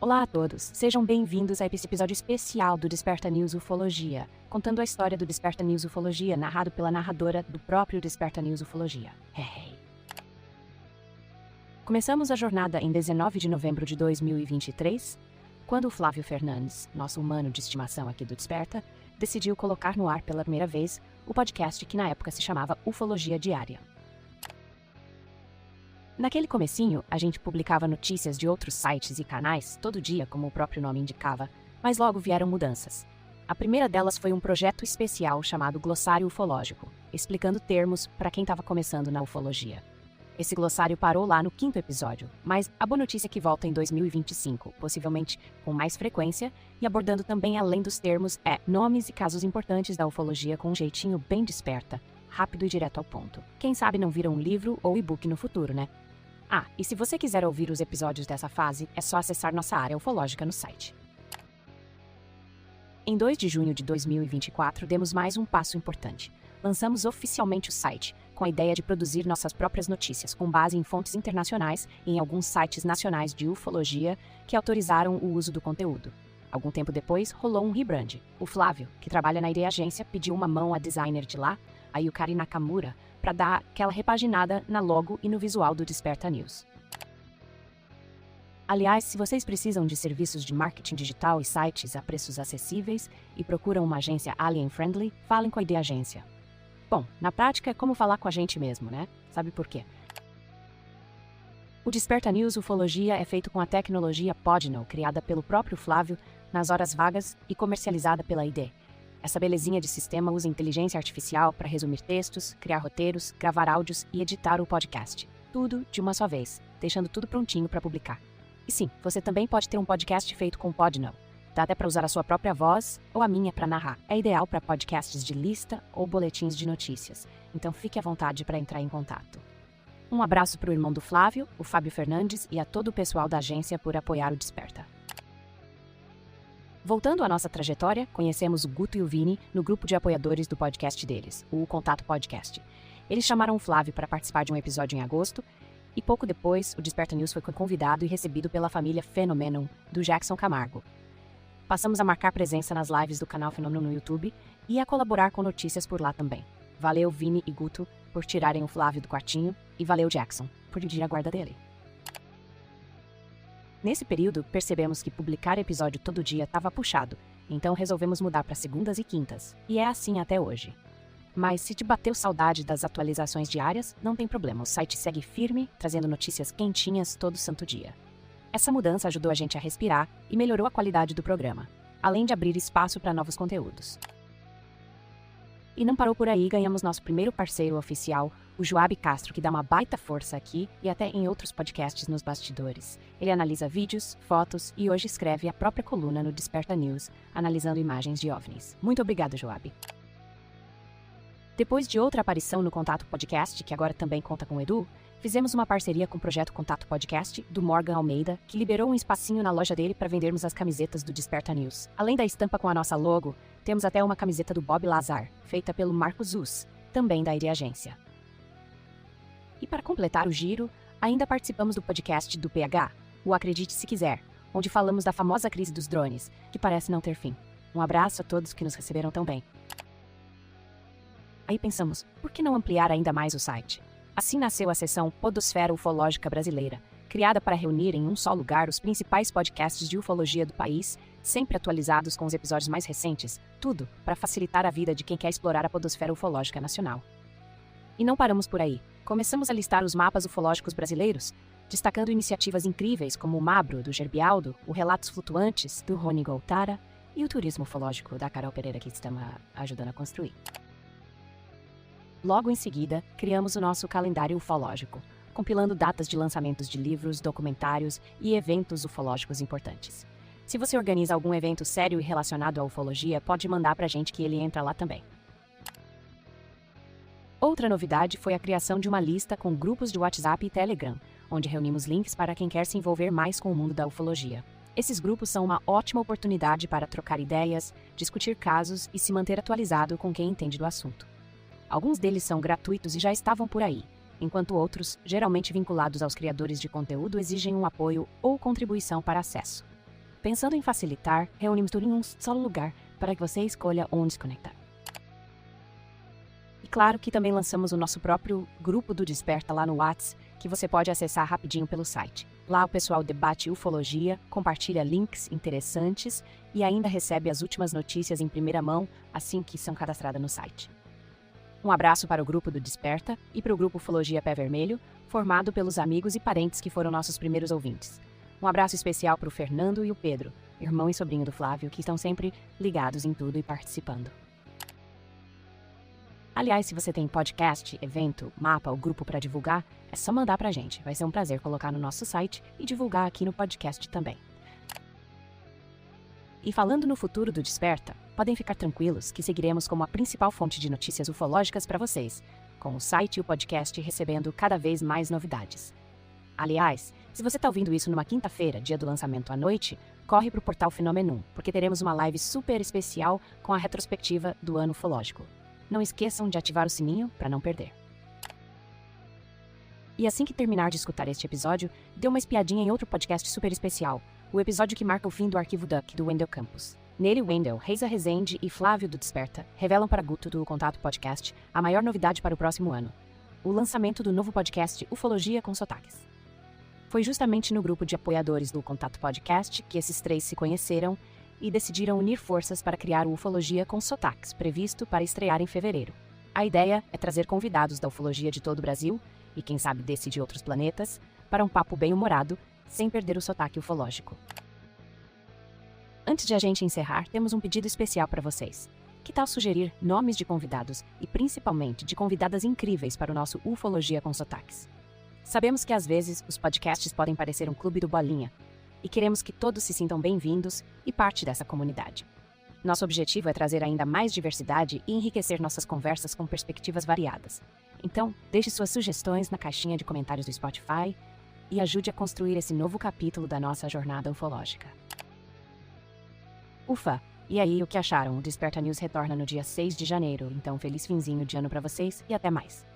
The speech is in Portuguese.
Olá a todos, sejam bem-vindos a esse episódio especial do Desperta News Ufologia, contando a história do Desperta News Ufologia, narrado pela narradora do próprio Desperta News Ufologia. Hey. Começamos a jornada em 19 de novembro de 2023, quando o Flávio Fernandes, nosso humano de estimação aqui do Desperta, decidiu colocar no ar pela primeira vez o podcast que na época se chamava Ufologia Diária. Naquele comecinho, a gente publicava notícias de outros sites e canais todo dia, como o próprio nome indicava, mas logo vieram mudanças. A primeira delas foi um projeto especial chamado Glossário Ufológico, explicando termos para quem estava começando na ufologia. Esse glossário parou lá no 5º episódio, mas a boa notícia é que volta em 2025, possivelmente com mais frequência, e abordando também além dos termos, nomes e casos importantes da ufologia com um jeitinho bem desperta, rápido e direto ao ponto. Quem sabe não vira um livro ou e-book no futuro, né? Ah, e se você quiser ouvir os episódios dessa fase, é só acessar nossa área ufológica no site. Em 2 de junho de 2024, demos mais um passo importante. Lançamos oficialmente o site, com a ideia de produzir nossas próprias notícias, com base em fontes internacionais e em alguns sites nacionais de ufologia que autorizaram o uso do conteúdo. Algum tempo depois, rolou um rebrand. O Flávio, que trabalha na Ideia Agência, pediu uma mão à designer de lá, a Yukari Nakamura, para dar aquela repaginada na logo e no visual do Desperta News. Aliás, se vocês precisam de serviços de marketing digital e sites a preços acessíveis e procuram uma agência alien-friendly, falem com a Ideia Agência. Bom, na prática é como falar com a gente mesmo, né? Sabe por quê? O Desperta News Ufologia é feito com a tecnologia Podno, criada pelo próprio Flávio nas horas vagas e comercializada pela ID. Essa belezinha de sistema usa inteligência artificial para resumir textos, criar roteiros, gravar áudios e editar o podcast. Tudo de uma só vez, deixando tudo prontinho para publicar. E sim, você também pode ter um podcast feito com Podno. Dá até para usar a sua própria voz ou a minha para narrar. É ideal para podcasts de lista ou boletins de notícias. Então fique à vontade para entrar em contato. Um abraço para o irmão do Flávio, o Fábio Fernandes, e a todo o pessoal da agência por apoiar o Desperta. Voltando à nossa trajetória, conhecemos o Guto e o Vini no grupo de apoiadores do podcast deles, o Contato Podcast. Eles chamaram o Flávio para participar de um episódio em agosto, e pouco depois, o Desperta News foi convidado e recebido pela família Phenomenon, do Jackson Camargo. Passamos a marcar presença nas lives do canal Phenomenon no YouTube e a colaborar com notícias por lá também. Valeu, Vini e Guto, por tirarem o Flávio do quartinho, e valeu, Jackson, por dividir a guarda dele. Nesse período, percebemos que publicar episódio todo dia estava puxado, então resolvemos mudar para segundas e quintas, e é assim até hoje. Mas se te bateu saudade das atualizações diárias, não tem problema, o site segue firme, trazendo notícias quentinhas todo santo dia. Essa mudança ajudou a gente a respirar e melhorou a qualidade do programa, além de abrir espaço para novos conteúdos. E não parou por aí, ganhamos nosso primeiro parceiro oficial, o Joab Castro, que dá uma baita força aqui e até em outros podcasts nos bastidores. Ele analisa vídeos, fotos e hoje escreve a própria coluna no Desperta News, analisando imagens de OVNIs. Muito obrigado, Joab. Depois de outra aparição no Contato Podcast, que agora também conta com o Edu, fizemos uma parceria com o projeto Contato Podcast, do Morgan Almeida, que liberou um espacinho na loja dele para vendermos as camisetas do Desperta News. Além da estampa com a nossa logo, temos até uma camiseta do Bob Lazar, feita pelo Marco Zuz, também da ID Agência. E para completar o giro, ainda participamos do podcast do PH, o Acredite Se Quiser, onde falamos da famosa crise dos drones, que parece não ter fim. Um abraço a todos que nos receberam tão bem. Aí pensamos, por que não ampliar ainda mais o site? Assim nasceu a seção Podosfera Ufológica Brasileira, criada para reunir em um só lugar os principais podcasts de ufologia do país, sempre atualizados com os episódios mais recentes, tudo para facilitar a vida de quem quer explorar a podosfera ufológica nacional. E não paramos por aí. Começamos a listar os mapas ufológicos brasileiros, destacando iniciativas incríveis como o Mabro, do Gerbialdo, o Relatos Flutuantes, do Rony Goltara, e o Turismo Ufológico, da Carol Pereira, que estamos ajudando a construir. Logo em seguida, criamos o nosso calendário ufológico, compilando datas de lançamentos de livros, documentários e eventos ufológicos importantes. Se você organiza algum evento sério e relacionado à ufologia, pode mandar pra gente que ele entra lá também. Outra novidade foi a criação de uma lista com grupos de WhatsApp e Telegram, onde reunimos links para quem quer se envolver mais com o mundo da ufologia. Esses grupos são uma ótima oportunidade para trocar ideias, discutir casos e se manter atualizado com quem entende do assunto. Alguns deles são gratuitos e já estavam por aí, enquanto outros, geralmente vinculados aos criadores de conteúdo, exigem um apoio ou contribuição para acesso. Pensando em facilitar, reunimos tudo em um só lugar para que você escolha onde se conectar. E claro que também lançamos o nosso próprio grupo do Desperta lá no WhatsApp, que você pode acessar rapidinho pelo site. Lá o pessoal debate ufologia, compartilha links interessantes e ainda recebe as últimas notícias em primeira mão assim que são cadastradas no site. Um abraço para o grupo do Desperta e para o grupo Ufologia Pé Vermelho, formado pelos amigos e parentes que foram nossos primeiros ouvintes. Um abraço especial para o Fernando e o Pedro, irmão e sobrinho do Flávio, que estão sempre ligados em tudo e participando. Aliás, se você tem podcast, evento, mapa ou grupo para divulgar, é só mandar pra gente. Vai ser um prazer colocar no nosso site e divulgar aqui no podcast também. E falando no futuro do Desperta, podem ficar tranquilos que seguiremos como a principal fonte de notícias ufológicas para vocês, com o site e o podcast recebendo cada vez mais novidades. Aliás, se você está ouvindo isso numa quinta-feira, dia do lançamento à noite, corre para o portal Fenomenum, porque teremos uma live super especial com a retrospectiva do ano ufológico. Não esqueçam de ativar o sininho para não perder. E assim que terminar de escutar este episódio, dê uma espiadinha em outro podcast super especial, o episódio que marca o fim do Arquivo Duck do Wendel Campos. Nele, Wendel, Reisa Rezende e Flávio do Desperta revelam para Guto do Contato Podcast a maior novidade para o próximo ano: o lançamento do novo podcast Ufologia com Sotaques. Foi justamente no grupo de apoiadores do Contato Podcast que esses três se conheceram e decidiram unir forças para criar o Ufologia com Sotaques, previsto para estrear em fevereiro. A ideia é trazer convidados da ufologia de todo o Brasil, e quem sabe desse de outros planetas, para um papo bem-humorado, sem perder o sotaque ufológico. Antes de a gente encerrar, temos um pedido especial para vocês. Que tal sugerir nomes de convidados e principalmente de convidadas incríveis para o nosso Ufologia com Sotaques? Sabemos que às vezes os podcasts podem parecer um clube do bolinha, e queremos que todos se sintam bem-vindos e parte dessa comunidade. Nosso objetivo é trazer ainda mais diversidade e enriquecer nossas conversas com perspectivas variadas. Então, deixe suas sugestões na caixinha de comentários do Spotify e ajude a construir esse novo capítulo da nossa jornada ufológica. Ufa! E aí, o que acharam? O Desperta News retorna no dia 6 de janeiro, então feliz finzinho de ano para vocês e até mais!